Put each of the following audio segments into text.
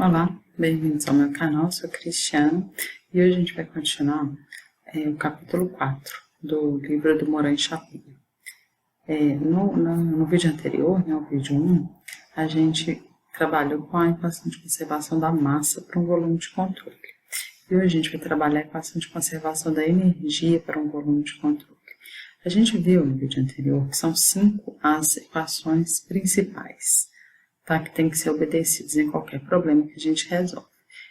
Olá, bem-vindos ao meu canal, eu sou Cristiana e hoje a gente vai continuar o capítulo 4 do livro do Moran Chaput. No vídeo anterior, o vídeo 1, a gente trabalhou com a equação de conservação da massa para um volume de controle. E hoje a gente vai trabalhar a equação de conservação da energia para um volume de controle. A gente viu no vídeo anterior que são 5 as equações principais, tá? Que tem que ser obedecidas em qualquer problema que a gente resolve.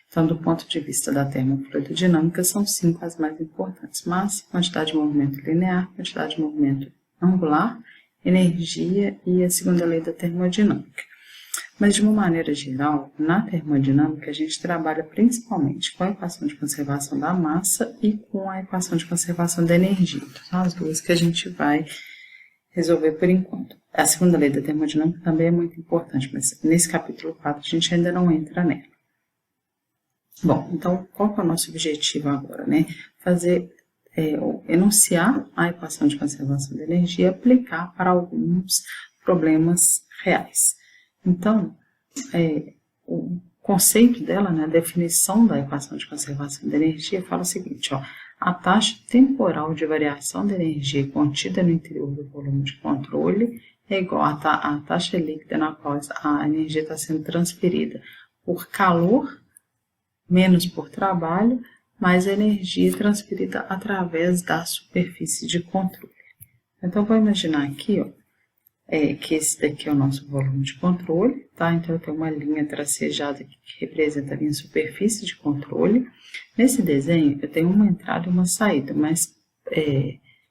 Então, do ponto de vista da termofluidodinâmica, são 5 as mais importantes: massa, quantidade de movimento linear, quantidade de movimento angular, energia e a segunda lei da termodinâmica. Mas, de uma maneira geral, na termodinâmica, a gente trabalha principalmente com a equação de conservação da massa e com a equação de conservação da energia. Então, são as duas que a gente vai resolver por enquanto. A segunda lei da termodinâmica também é muito importante, mas nesse capítulo 4 a gente ainda não entra nela. Bom, então, qual que é o nosso objetivo agora, né? Enunciar a equação de conservação da energia e aplicar para alguns problemas reais. Então, o conceito dela, né, a definição da equação de conservação da energia fala o seguinte, ó: a taxa temporal de variação da energia contida no interior do volume de controle é igual à taxa líquida na qual a energia está sendo transferida por calor menos por trabalho, mais a energia transferida através da superfície de controle. Então, vou imaginar aqui, ó, que esse daqui é o nosso volume de controle, tá? Então, eu tenho uma linha tracejada aqui que representa a minha superfície de controle. Nesse desenho, eu tenho uma entrada e uma saída, mas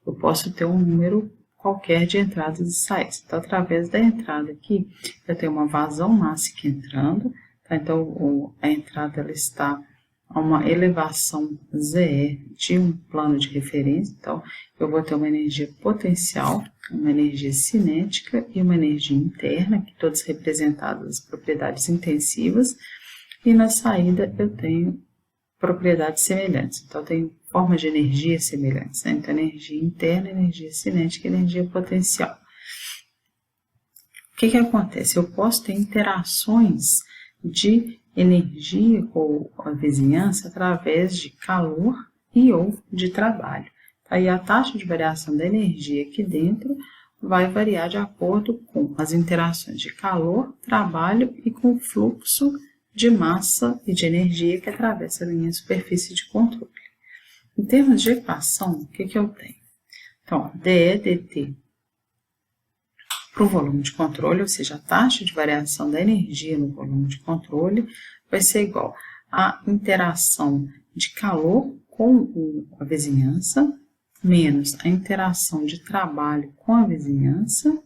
eu posso ter um número qualquer de entradas e saídas. Então, através da entrada aqui, eu tenho uma vazão mássica entrando, tá? Então, a entrada ela está a uma elevação ZE de um plano de referência. Então, eu vou ter uma energia potencial, uma energia cinética e uma energia interna, que todas representadas as propriedades intensivas, e na saída eu tenho propriedades semelhantes. Então, eu tenho formas de energia semelhantes, né? Então, energia interna, energia cinética e energia potencial. O que acontece? Eu posso ter interações de energia com a vizinhança através de calor e ou de trabalho. Aí a taxa de variação da energia aqui dentro vai variar de acordo com as interações de calor, trabalho e com o fluxo de massa e de energia que atravessa a minha superfície de controle. Em termos de equação, o que eu tenho? Então, dE dt para o volume de controle, ou seja, a taxa de variação da energia no volume de controle vai ser igual à interação de calor com a vizinhança, menos a interação de trabalho com a vizinhança,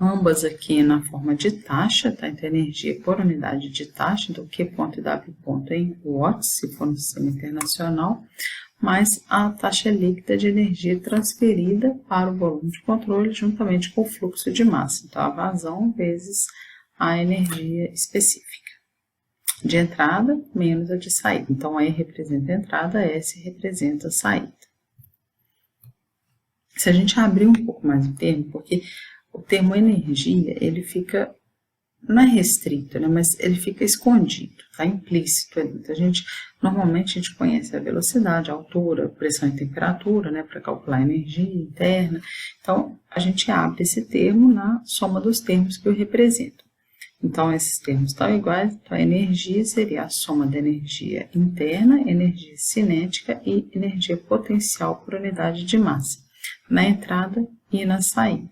ambas aqui na forma de taxa, tá? Então, energia por unidade de taxa, do Q ponto e W ponto em watts, se for no sistema internacional, mais a taxa líquida de energia transferida para o volume de controle, juntamente com o fluxo de massa. Então, a vazão vezes a energia específica de entrada menos a de saída. Então, E representa a entrada, S representa a saída. Se a gente abrir um pouco mais o termo, porque o termo energia, ele fica, não é restrito, né, mas ele fica escondido, tá implícito ali. Então, normalmente a gente conhece a velocidade, a altura, pressão e temperatura, né, para calcular a energia interna. Então, a gente abre esse termo na soma dos termos que o representam. Então, esses termos estão iguais, então a energia seria a soma da energia interna, energia cinética e energia potencial por unidade de massa, na entrada e na saída.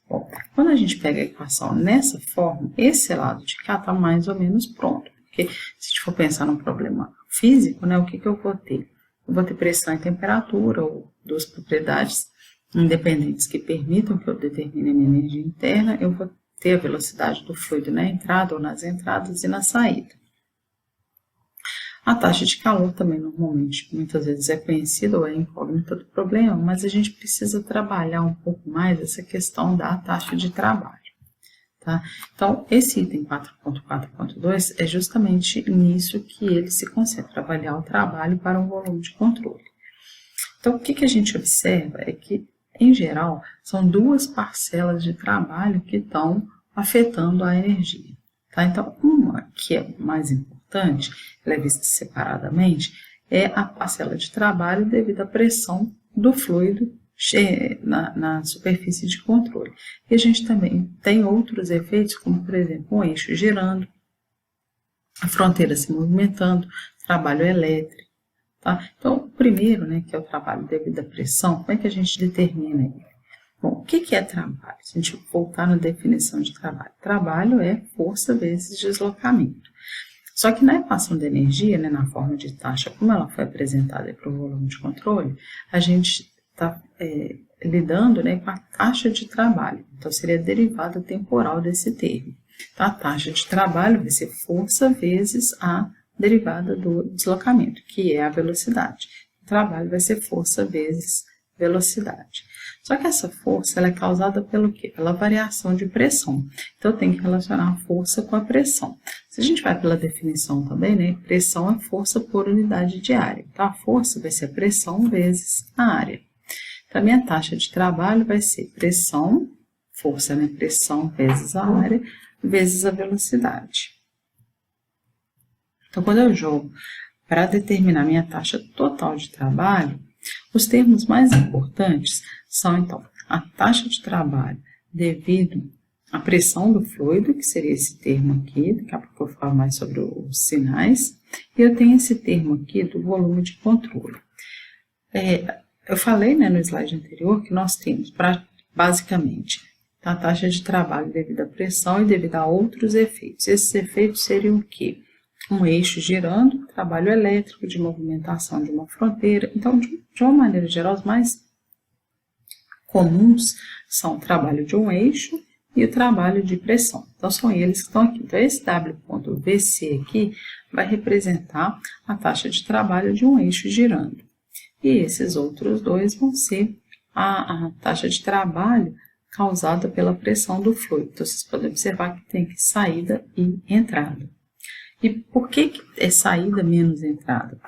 Bom, quando a gente pega a equação nessa forma, esse lado de cá está mais ou menos pronto. Porque se a gente for pensar num problema físico, né, o que eu vou ter? Eu vou ter pressão e temperatura, ou duas propriedades independentes que permitam que eu determine a minha energia interna. Eu vou ter a velocidade do fluido na entrada ou nas entradas e na saída. A taxa de calor também normalmente, muitas vezes é conhecida ou é incógnita do problema, mas a gente precisa trabalhar um pouco mais essa questão da taxa de trabalho. Tá? Então, esse item 4.4.2 é justamente nisso que ele se concentra, trabalhar o trabalho para um volume de controle. Então, o que a gente observa é que, em geral, são duas parcelas de trabalho que estão afetando a energia. Tá? Então, uma que é mais importante, ela é vista separadamente, é a parcela de trabalho devido à pressão do fluido na superfície de controle. E a gente também tem outros efeitos, como por exemplo, um eixo girando, a fronteira se movimentando, trabalho elétrico. Tá? Então, o primeiro, né, que é o trabalho devido à pressão, como é que a gente determina ele? Bom, o que é trabalho? Se a gente voltar na definição de trabalho. Trabalho é força vezes deslocamento. Só que na equação de energia, né, na forma de taxa, como ela foi apresentada para o volume de controle, a gente está lidando, né, com a taxa de trabalho. Então, seria a derivada temporal desse termo. Então, a taxa de trabalho vai ser força vezes a derivada do deslocamento, que é a velocidade. O trabalho vai ser força vezes velocidade. Só que essa força ela é causada pelo quê? Pela variação de pressão. Então, eu tenho que relacionar a força com a pressão. Se a gente vai pela definição também, né? Pressão é força por unidade de área. Então, a força vai ser a pressão vezes a área. Então, a minha taxa de trabalho vai ser pressão, força, né? Pressão vezes a área, vezes a velocidade. Então, quando eu jogo para determinar minha taxa total de trabalho, os termos mais importantes são, então, a taxa de trabalho devido à pressão do fluido, que seria esse termo aqui, daqui a pouco eu falo mais sobre os sinais, e eu tenho esse termo aqui do volume de controle. Eu falei, né, no slide anterior que nós temos, basicamente, a taxa de trabalho devido à pressão e devido a outros efeitos. Esses efeitos seriam o quê? Um eixo girando, trabalho elétrico, de movimentação de uma fronteira. Então, de uma maneira geral, os mais comuns são o trabalho de um eixo e o trabalho de pressão. Então, são eles que estão aqui. Então, esse W.VC aqui vai representar a taxa de trabalho de um eixo girando. E esses outros dois vão ser a taxa de trabalho causada pela pressão do fluido. Então, vocês podem observar que tem aqui saída e entrada. E por que é saída menos entrada?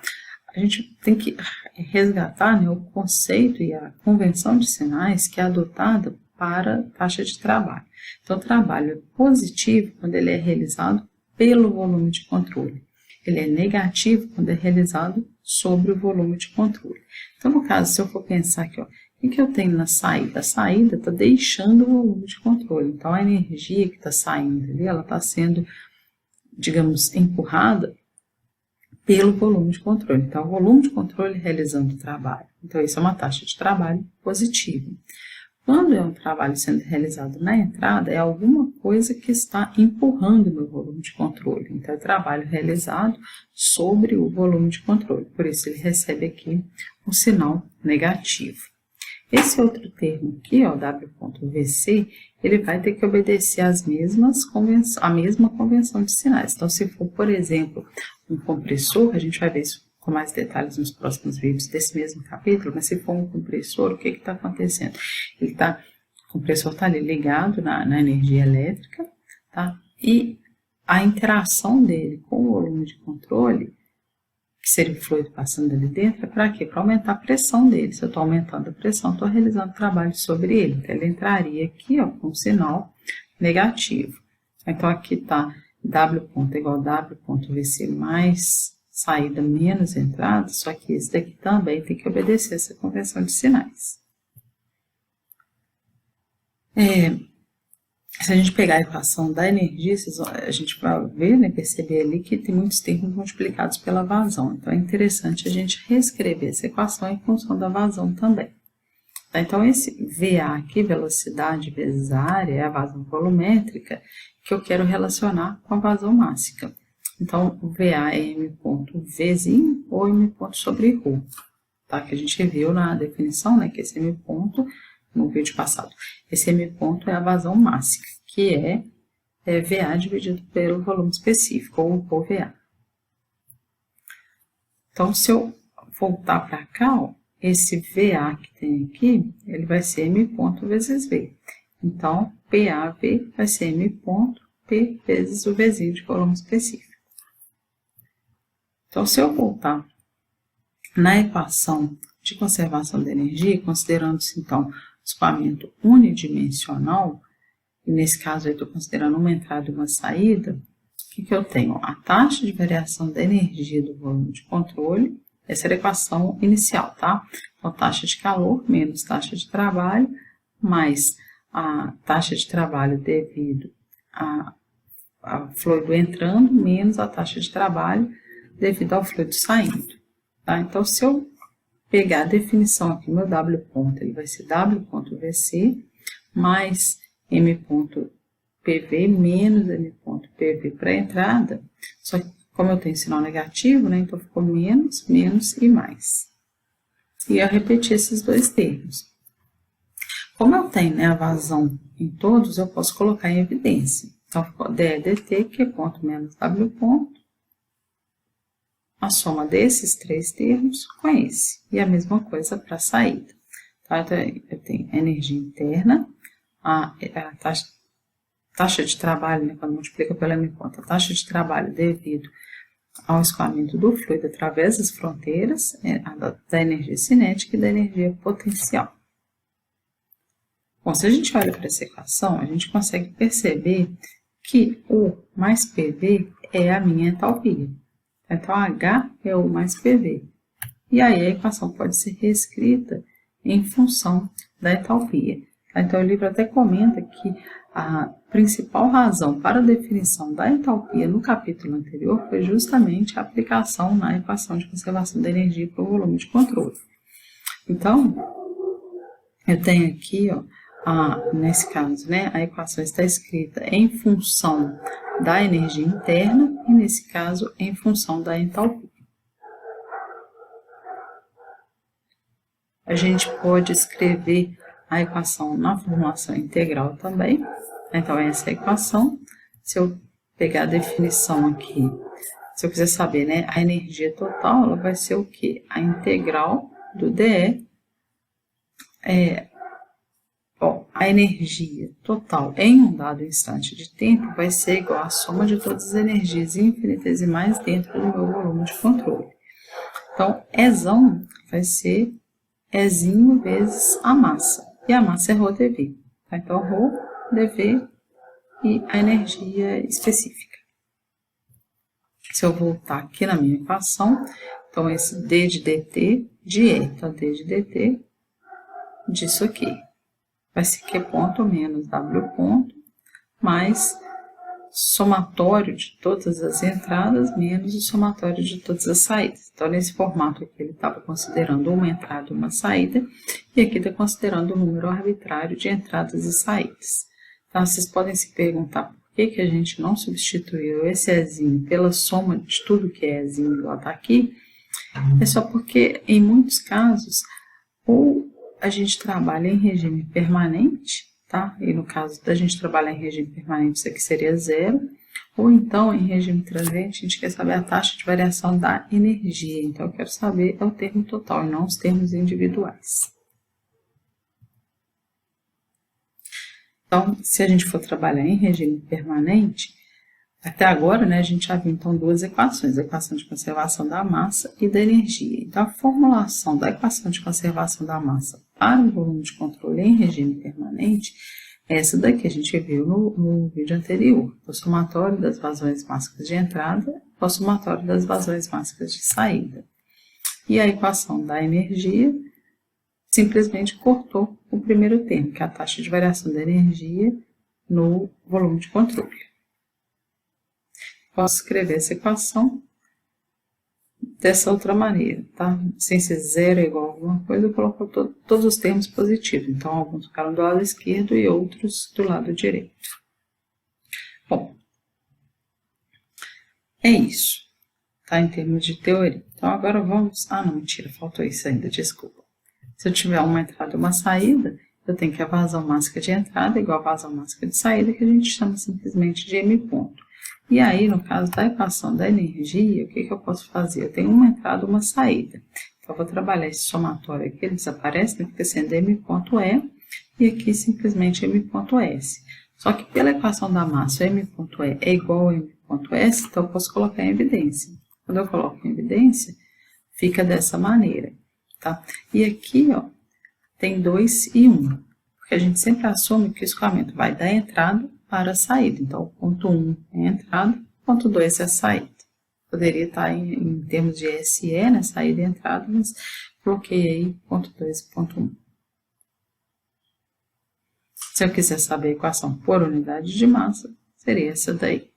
A gente tem que resgatar, né, o conceito e a convenção de sinais que é adotada para taxa de trabalho. Então, o trabalho é positivo quando ele é realizado pelo volume de controle. Ele é negativo quando é realizado sobre o volume de controle. Então, no caso, se eu for pensar aqui, ó, o que eu tenho na saída? A saída está deixando o volume de controle. Então, a energia que está saindo ali, ela está sendo, digamos, empurrada pelo volume de controle. Então, o volume de controle realizando o trabalho. Então, isso é uma taxa de trabalho positiva. Quando é um trabalho sendo realizado na entrada, é alguma coisa que está empurrando o meu volume de controle. Então, é trabalho realizado sobre o volume de controle. Por isso, ele recebe aqui um sinal negativo. Esse outro termo aqui, ó, W.VC, ele vai ter que obedecer a mesma convenção de sinais. Então, se for, por exemplo, um compressor, a gente vai ver isso com mais detalhes nos próximos vídeos desse mesmo capítulo, mas se for um compressor, o que está acontecendo? O compressor está ali ligado na energia elétrica, tá? E a interação dele com o volume de controle, que seria o fluido passando ali dentro, é para quê? Para aumentar a pressão dele. Se eu estou aumentando a pressão, estou realizando trabalho sobre ele. Então, ele entraria aqui, ó, com um sinal negativo. Então, aqui está W ponto igual a W.VC mais saída menos entrada, só que esse daqui também tem que obedecer essa convenção de sinais. Se a gente pegar a equação da energia, a gente vai ver, né, perceber ali que tem muitos termos multiplicados pela vazão. Então, é interessante a gente reescrever essa equação em função da vazão também. Tá? Então, esse VA aqui, velocidade vezes a área, é a vazão volumétrica, que eu quero relacionar com a vazão mássica. Então, o VA é M ponto Vzinho ou M ponto sobre ρ, tá? Que a gente viu na definição, né, que esse M ponto, no vídeo passado, esse M ponto é a vazão mássica, que é VA dividido pelo volume específico, ou VA. Então, se eu voltar para cá, ó, esse VA que tem aqui, ele vai ser M ponto vezes V. Então, PAV vai ser M ponto P vezes o Vzinho de volume específico. Então, se eu voltar na equação de conservação de energia, considerando-se, então, o escoamento unidimensional, e nesse caso eu estou considerando uma entrada e uma saída, o que eu tenho? A taxa de variação da energia do volume de controle, essa era a equação inicial, tá? Então, taxa de calor menos taxa de trabalho, mais a taxa de trabalho devido a fluido entrando, menos a taxa de trabalho devido ao fluido saindo. Tá? Então, se eu pegar a definição aqui, meu W ponto, ele vai ser W.VC mais M.PV menos M.PV para a entrada. Só que, como eu tenho sinal negativo, né, então ficou menos, menos e mais. E eu repeti esses dois termos. Como eu tenho, né, a vazão em todos, eu posso colocar em evidência. Então, ficou DE dt, Q ponto menos W ponto, a soma desses três termos com esse. E a mesma coisa para a saída. Tá? Então, eu tenho energia interna, a taxa de trabalho, né, quando multiplica pela M ponto, a taxa de trabalho devido ao escoamento do fluido através das fronteiras, da energia cinética e da energia potencial. Bom, se a gente olha para essa equação, a gente consegue perceber que U mais PV é a minha entalpia. Então, H é U mais PV. E aí, a equação pode ser reescrita em função da entalpia. Então, o livro até comenta que a principal razão para a definição da entalpia no capítulo anterior foi justamente a aplicação na equação de conservação da energia para o volume de controle. Então, eu tenho aqui, ó, nesse caso, né, a equação está escrita em função da energia interna e, nesse caso, em função da entalpia. A gente pode escrever a equação na formulação integral também. Então, essa é a equação. Se eu pegar a definição aqui, se eu quiser saber, né, a energia total, ela vai ser o quê? A integral do DE. A energia total em um dado instante de tempo vai ser igual à soma de todas as energias infinitesimais dentro do meu volume de controle. Então, Ezão vai ser Ezinho vezes a massa. E a massa é ρdV. Tá? Então, ρdV e a energia específica. Se eu voltar aqui na minha equação, então esse D de dt de E. Então, D de dt disso aqui vai ser Q ponto menos W ponto mais somatório de todas as entradas menos o somatório de todas as saídas. Então, nesse formato aqui, ele estava considerando uma entrada e uma saída, e aqui está considerando o número arbitrário de entradas e saídas. Então, vocês podem se perguntar por que a gente não substituiu esse Ezinho pela soma de tudo que é Ezinho igual está aqui. É só porque, em muitos casos, ou a gente trabalha em regime permanente, tá? E no caso da gente trabalhar em regime permanente, isso aqui seria zero. Ou então, em regime transient, a gente quer saber a taxa de variação da energia. Então, eu quero saber o termo total e não os termos individuais. Então, se a gente for trabalhar em regime permanente, até agora, né, a gente já viu então duas equações, a equação de conservação da massa e da energia. Então, a formulação da equação de conservação da massa para o volume de controle em regime permanente é essa daqui, a gente viu no vídeo anterior, o somatório das vazões mássicas de entrada, o somatório das vazões mássicas de saída. E a equação da energia simplesmente cortou o primeiro termo, que é a taxa de variação da energia no volume de controle. Posso escrever essa equação dessa outra maneira, tá? Sem ser zero é igual a alguma coisa, eu coloco todos os termos positivos. Então, alguns ficaram do lado esquerdo e outros do lado direito. Bom, é isso, tá? Em termos de teoria. Então, agora vamos... Ah, não, mentira, faltou isso ainda, desculpa. Se eu tiver uma entrada e uma saída, eu tenho que a vazão mássica de entrada é igual a vazão mássica de saída, que a gente chama simplesmente de M ponto. E aí, no caso da equação da energia, o que eu posso fazer? Eu tenho uma entrada e uma saída. Então, eu vou trabalhar esse somatório aqui, ele desaparece, né? Fica sendo M.E, e aqui simplesmente M.S. Só que pela equação da massa, M.E é igual a M.S, então eu posso colocar em evidência. Quando eu coloco em evidência, fica dessa maneira, tá? E aqui, ó, tem 2 e 1. Por porque a gente sempre assume que o escoamento vai da entrada para a saída. Então, o ponto 1 é a entrada, o ponto 2 é a saída. Poderia estar em termos de SE, né, saída e entrada, mas bloqueei aí ponto 2 e ponto 1. Se eu quiser saber a equação por unidade de massa, seria essa daí.